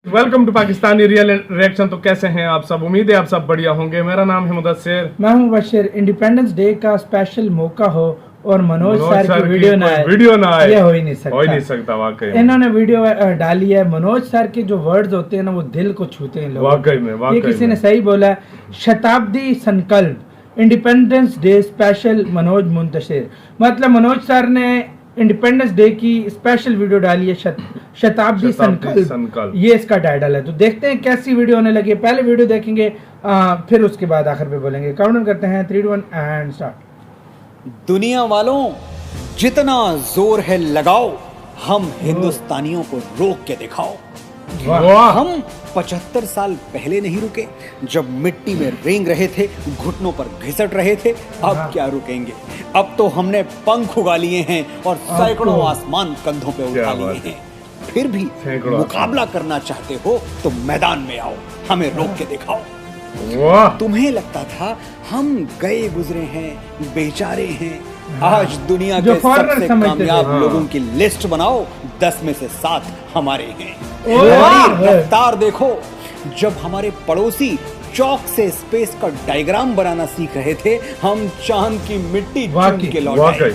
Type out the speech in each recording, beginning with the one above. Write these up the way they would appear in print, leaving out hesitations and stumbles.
Welcome to Pakistani real reaction. तो कैसे हैं आप सब? उम्मीद है आप सब बढ़िया होंगे। मेरा नाम है मुदस्सिर, मैं हूं बशीर। इंडिपेंडेंस डे का स्पेशल मौका हो और मनोज सर की वीडियो ना आए, ये हो ही नहीं सकता। वाकई इन्होंने वीडियो डाली है। मनोज सर के जो वर्ड्स होते हैं ना, वो दिल को छूते हैं लोगों। वाकई ये किसी ने सही बोला है। शताब्दी संकल्प independence day special Manoj Muntashir, मतलब मनोज सर ने इंडिपेंडेंस डे की स्पेशल वीडियो डाली है। शताब्दी संकल्प, ये इसका टाइटल है। तो देखते हैं कैसी वीडियो होने लगी है। पहले वीडियो देखेंगे, फिर उसके बाद आखिर पे बोलेंगे। काउंटडाउन करते हैं 3 2 1 एंड स्टार्ट। दुनिया वालों, जितना जोर है लगाओ, हम हिंदुस्तानियों को रोक के दिखाओ। हम 75 साल पहले नहीं रुके, जब मिट्टी में रेंग रहे थे, घुटनों पर घिसट रहे थे। अब क्या रुकेंगे? अब तो हमने पंख उगा लिए हैं और सैकड़ों आसमान कंधों पे उठा लिए हैं। फिर भी मुकाबला करना चाहते हो तो मैदान में आओ, हमें रोक के दिखाओ। तुम्हें लगता था हम गए गुजरे हैं, बेचारे हैं। आज दुनिया के सबसे कामयाब लोगों की लिस्ट बनाओ, 10 में से 7 हमारे हैं। हमारी रफ्तार देखो, जब हमारे पड़ोसी चौक से स्पेस का डायग्राम बनाना सीख रहे थे, हम चांद की मिट्टी चुन के लौट आए।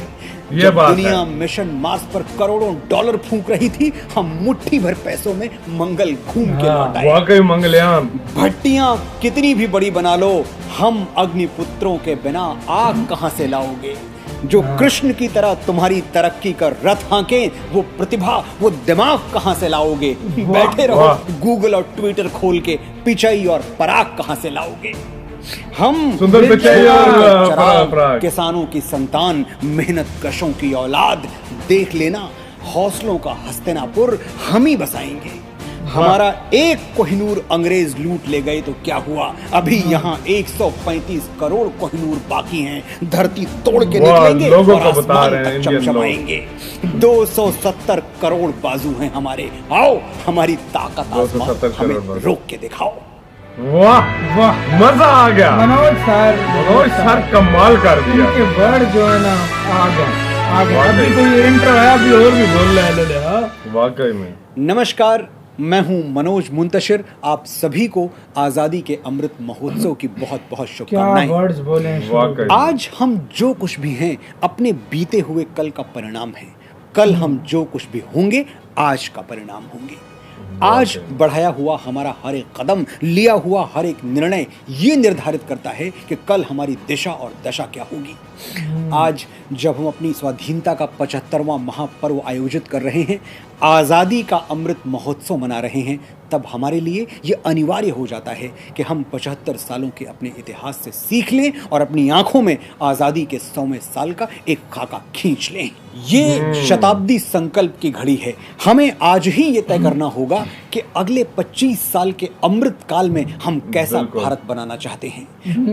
जब दुनिया मिशन मार्स पर करोड़ों डॉलर फूंक रही थी, हम मुट्ठी भर पैसों में मंगल घूम के लौट आए। वाकई मंगलयान। भट्टियां कितनी भी बड़ी बना लो, हम अग्निपुत्रों के बिना आग कहां से लाओगे? जो कृष्ण की तरह तुम्हारी तरक्की का रथ हांके, वो प्रतिभा, वो दिमाग कहां से लाओगे? बैठे रहो गूगल और ट्विटर खोल के, पिचाई और पराग कहां से लाओगे? हम सुंदर पिचाई और किसानों की संतान, मेहनत कशों की औलाद। देख लेना, हौसलों का हस्तिनापुर हम ही बसाएंगे। हमारा एक कोहिनूर अंग्रेज लूट ले गए तो क्या हुआ? अभी यहाँ 135 करोड़ कोहिनूर बाकी हैं। धरती तोड़ के निकलेंगे और आसमान तक चमचमाएंगे। 270 करोड़ बाजू हैं हमारे। आओ, हमारी ताकत आजमाओ, हमें रोक के दिखाओ। वाह वाह, मजा आ गया। मनोज सर कमाल कर दिया। इनके वर्ड जो है ना, आ गया। अभी कोई इंट्रो है, अभी और भी बोल रहे हैं। वाकई में। नमस्कार, मैं हूं मनोज मुंतशिर। आप सभी को आजादी के अमृत महोत्सव की बहुत बहुत शुभकामनाएं। क्या वर्ड्स बोले हैं। आज हम जो कुछ भी हैं, अपने बीते हुए कल का परिणाम है। कल हम जो कुछ भी होंगे, आज का परिणाम होंगे। आज बढ़ाया हुआ हमारा हर एक कदम, लिया हुआ हर एक निर्णय, ये निर्धारित करता है कि कल हमारी दिशा और दशा क्या होगी। आज जब हम अपनी स्वाधीनता का 75वां महापर्व आयोजित कर रहे हैं, आज़ादी का अमृत महोत्सव मना रहे हैं, तब हमारे लिए ये अनिवार्य हो जाता है कि हम 75 सालों के अपने इतिहास से सीख लें और अपनी आंखों में आज़ादी के 100वें साल का एक खाका खींच लें। ये शताब्दी संकल्प की घड़ी है। हमें आज ही ये तय करना होगा कि अगले 25 साल के अमृत काल में हम कैसा भारत बनाना चाहते हैं।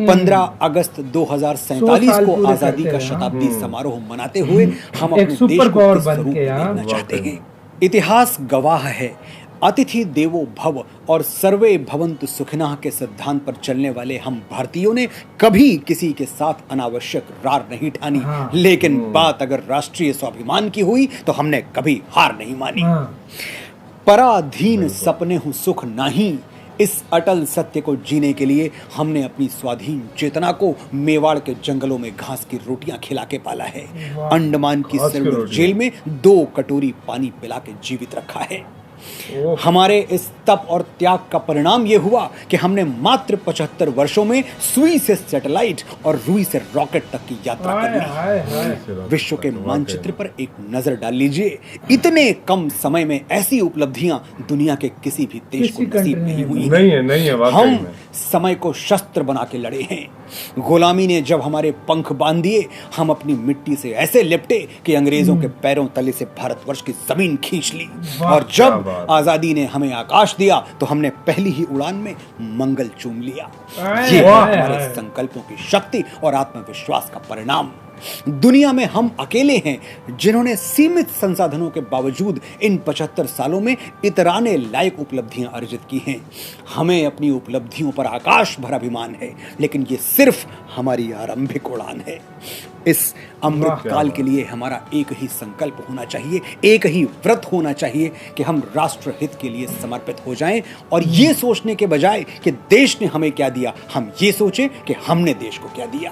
15 अगस्त 2047 को आज़ादी का शताब्दी समारोह मनाते हुए हम अपने देश को किस स्वरूप में देखना चाहते हैं। इतिहास गवाह है, अतिथि देवो भव और सर्वे भवन्तु सुखिनः के सिद्धांत पर चलने वाले हम भारतीयों ने कभी किसी के साथ अनावश्यक रार नहीं ठानी। लेकिन बात अगर राष्ट्रीय स्वाभिमान की हुई तो हमने कभी हार नहीं मानी। पराधीन सपने हूं सुख नहीं, इस अटल सत्य को जीने के लिए हमने अपनी स्वाधीन चेतना को मेवाड़ के जंगलों में घास की रोटियां खिला के पाला है। अंडमान की सिल्वर जेल में 2 कटोरी पानी पिला के जीवित रखा है। हमारे इस तप और त्याग का परिणाम यह हुआ कि हमने मात्र 75 वर्षों में सुई से सैटेलाइट और रुई से रॉकेट तक की यात्रा कर ली। विश्व के मानचित्र पर एक नजर डाल लीजिए। इतने कम समय में ऐसी उपलब्धियां दुनिया के किसी भी देश को नसीब नहीं हुई हैं। हम समय को शस्त्र बना के लड़े हैं। गुलामी ने जब हमारे पंख बांध दिए, हम अपनी मिट्टी से ऐसे लिपटे कि अंग्रेजों के पैरों तले से भारतवर्ष की जमीन खींच ली। और जब आजादी ने हमें आकाश दिया तो हमने पहली ही उड़ान में मंगल चूम लिया। ये हमारे संकल्पों की शक्ति और आत्मविश्वास का परिणाम। दुनिया में हम अकेले हैं जिन्होंने सीमित संसाधनों के बावजूद इन 75 सालों में इतराने लायक उपलब्धियां अर्जित की हैं। हमें अपनी उपलब्धियों पर आकाश भर अभिमान है, लेकिन ये सिर्फ हमारी आरंभिक उड़ान है। इस अमृत काल के लिए हमारा एक ही संकल्प होना चाहिए, एक ही व्रत होना चाहिए कि हम राष्ट्र हित के लिए समर्पित हो जाएं और ये सोचने के बजाय कि देश ने हमें क्या दिया, हम ये सोचें कि हमने देश को क्या दिया।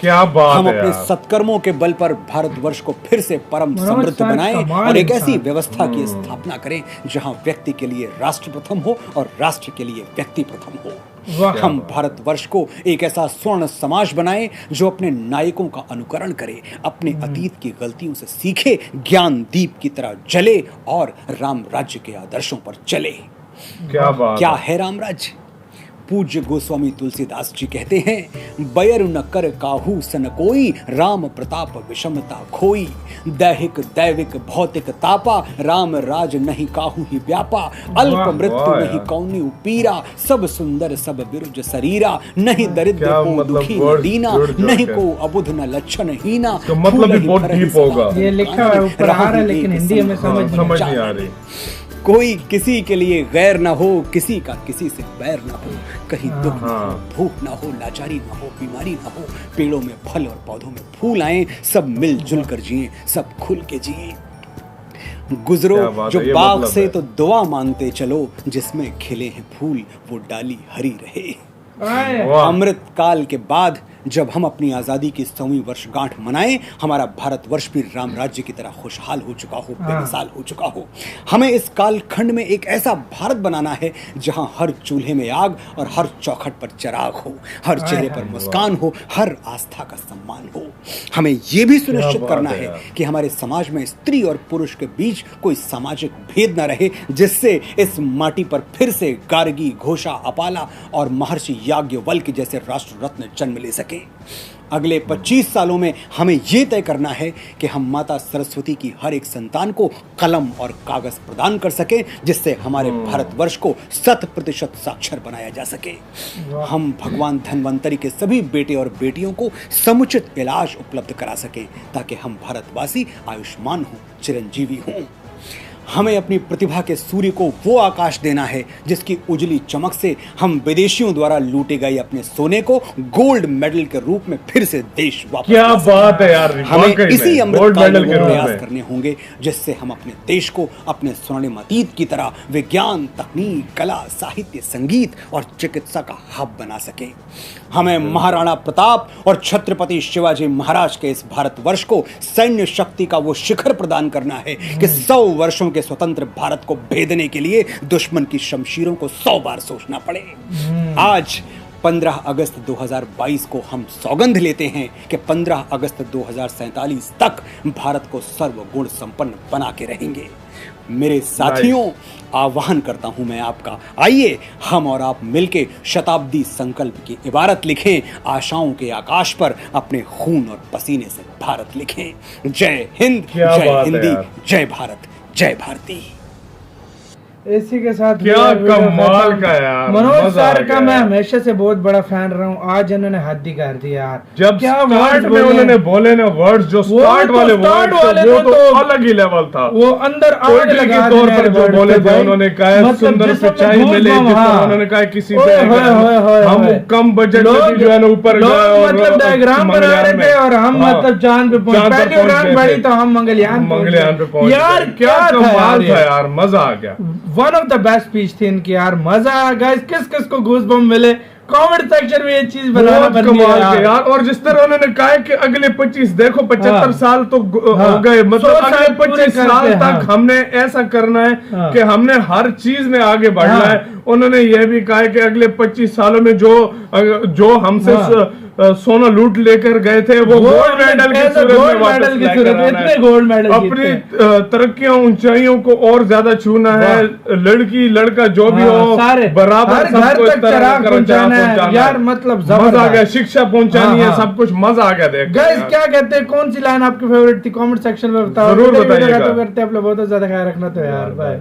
क्या बात हम है अपने यार। सत्कर्मों के बल पर भारतवर्ष को फिर से परम मनोज समृद्ध सर बनाएं कमाल और एक ऐसी इंसान। व्यवस्था की स्थापना करें जहां व्यक्ति के लिए राष्ट्र प्रथम हो और राष्ट्र के लिए व्यक्ति प्रथम हो। वाह। हम भारतवर्ष को एक ऐसा स्वर्ण समाज बनाएं जो अपने नायकों का अनुकरण करे, अपने अतीत की गलतियों से सीखे, ज्ञान दीप की तरह जले और राम राज्य के आदर्शों पर चले। क्या बात क्या है राम राज्य? पूज्य गोस्वामी तुलसीदास जी कहते हैं, बयर न कर काहू सन कोई, राम प्रताप विषमता खोई। दैहिक दैविक भौतिक तापा, राम राज नहीं काहू ही व्यापा। अल्प मृत्यु वाह नहीं यार। कौनी पीरा, सब सुंदर सब बिरुज शरीरा। नहीं दरिद्र क्या को मतलब दुखी न वर्ड दीना, जोड़ जोड़ नहीं के। को अबुध न लक्षण हीना। इसका मतलब भी बहुत deep होगा। ये लिखा हुआ है ऊपर आ रहा है, लेकिन हिंदी हमें समझ नहीं आ रही। कोई किसी के लिए गैर ना हो, किसी का किसी से बैर ना हो। कहीं दुख ना हो, भूख ना हो, लाचारी ना हो, बीमारी ना हो। पेड़ों में फल और पौधों में फूल आए, सब मिलजुल कर जिए, सब खुल के जिए। गुजरो क्या बात जो है, ये बाग मतलब से है। तो दुआ मांगते चलो, जिसमें खिले हैं फूल वो डाली हरी रहे। वाह। अमृत काल के बाद जब हम अपनी आजादी की 100वीं वर्षगांठ मनाएं, हमारा भारतवर्ष भी राम राज्य की तरह खुशहाल हो चुका हो, बेमिसाल हो चुका हो। हमें इस कालखंड में एक ऐसा भारत बनाना है जहां हर चूल्हे में आग और हर चौखट पर चिराग हो, हर चेहरे पर मुस्कान हो, हर आस्था का सम्मान हो। हमें यह भी सुनिश्चित बात करना है है यार। कि हमारे समाज में स्त्री और पुरुष के बीच कोई सामाजिक भेद न रहे, जिससे इस माटी पर फिर से गार्गी, घोषा, अपाला और महर्षि याज्ञवल्क्य जैसे राष्ट्र रत्न जन्म ले सके। अगले 25 सालों में हमें यह तय करना है कि हम माता सरस्वती की हर एक संतान को कलम और कागज प्रदान कर सकें, जिससे हमारे भारतवर्ष को 100% साक्षर बनाया जा सके। हम भगवान धन्वंतरी के सभी बेटे और बेटियों को समुचित इलाज उपलब्ध करा सकें, ताकि हम भारतवासी आयुष्मान हों, चिरंजीवी हों। हमें अपनी प्रतिभा के सूर्य को वो आकाश देना है जिसकी उजली चमक से हम विदेशियों द्वारा लूटे गए अपने सोने को गोल्ड मेडल के रूप में फिर से देश वापस क्या ला सकें। बात है यार, हमें वाकई इसी में, अमृत गोल्ड काल में मेडल के वो रूप प्रयास में। करने होंगे जिससे हम अपने देश को अपने स्वर्णिम अतीत की तरह विज्ञान, तकनीक, कला, साहित्य, संगीत और चिकित्सा का हब बना सके। हमें महाराणा प्रताप और छत्रपति शिवाजी महाराज के इस भारतवर्ष को सैन्य शक्ति का वो शिखर प्रदान करना है कि 100 वर्षों के स्वतंत्र भारत को भेदने के लिए दुश्मन की शमशीरों को 100 बार सोचना पड़े। आज 15 अगस्त 2022 को हम सौगंध लेते हैं कि 15 अगस्त 2047 तक भारत को सर्वगुण संपन्न बना के रहेंगे। मेरे साथियों, आह्वान करता हूं मैं आपका, आइए हम और आप मिलके शताब्दी संकल्प की इबारत लिखें, आशाओं के आकाश पर अपने खून और पसीने से भारत लिखें। जय हिंद, क्या जय बात है हिंदी, यार। जय भारत, जय भारती। इसी के साथ क्या मेरा वीडियो कमाल खत्म। का यार, मनोज मजा आ सर गया का मैं यार। हमेशा से बहुत बड़ा फैन रहा हूँ। आज इन्होंने हद ही कर दी यार। जब क्या स्टार्ट words में बोले। उन्होंने बोले ना वर्ड्स, जो वो स्टार्ट तो वाले start वर्ड्स वाले वो थे तो तो अलग ही लेवल था। वो अंदर आग पोएट्री लगा के तौर देने पर वाले जो words बोले थे थे भाई। उन्होंने कहा मतलब सुंदर जिसमें सच्चाई भूत मिले, बम, जिस हाँ। तरह उन्होंने कहा किसी ओए से होए होए होए हम होए। कम बजट में भी जो है ना ऊपर लोग गए और मतलब डायग्राम बना मंगलयान रहे में। थे और हम हाँ, मतलब चांद पे पहुंच, चांद पर पहली पहुंच उड़ान गए भरी थे। तो हम मंगलयान मंगलयान पे पहुंच यार गए। क्या था कमाल यार था ये। यार, मजा आ गया। One of the best speech थी इनकी यार, मजा आ गया। किस किस को गूज बम मिले, कमेंट सेक्शन में ये चीज बनाना बहुत बन कमाल गया के यार। और जिस तरह उन्होंने कहा है कि अगले 25 देखो 75 हाँ। साल तो हाँ। हो गए, मतलब 100 साल अगले पूरे 25 साल करके, तक हाँ। हमने ऐसा करना है हाँ। कि हमने हर चीज में आगे बढ़ना हाँ। है। उन्होंने यह भी कहा है कि अगले 25 सालों में जो हमसे हाँ। सोना लूट लेकर गए थे वो गोल्ड मेडल के सूरत में वापस लेकर आना है। इतने गोल्ड मेडल अपनी तरक्कियां, ऊंचाइयों को और ज्यादा छूना है। लड़की लड़का जो भी हो, सारे बराबर हर घर सबको तक इस तरह चिराग का पहुंचाना है पहुंचाना यार। है। मतलब मजा आ जबरदस्त। गया, शिक्षा पहुंचानी हाँ, है, सब कुछ मजा आ गया देख गाइस क्या कहते हैं, कौन सी लाइन आपकी फेवरेट थी? कमेंट सेक्शन में बताओ। जरूर वीडियो बताइएगा। खत्म करते हैं। आप लोग बहुत ज्यादा ख्याल रखना तो यार, बाय।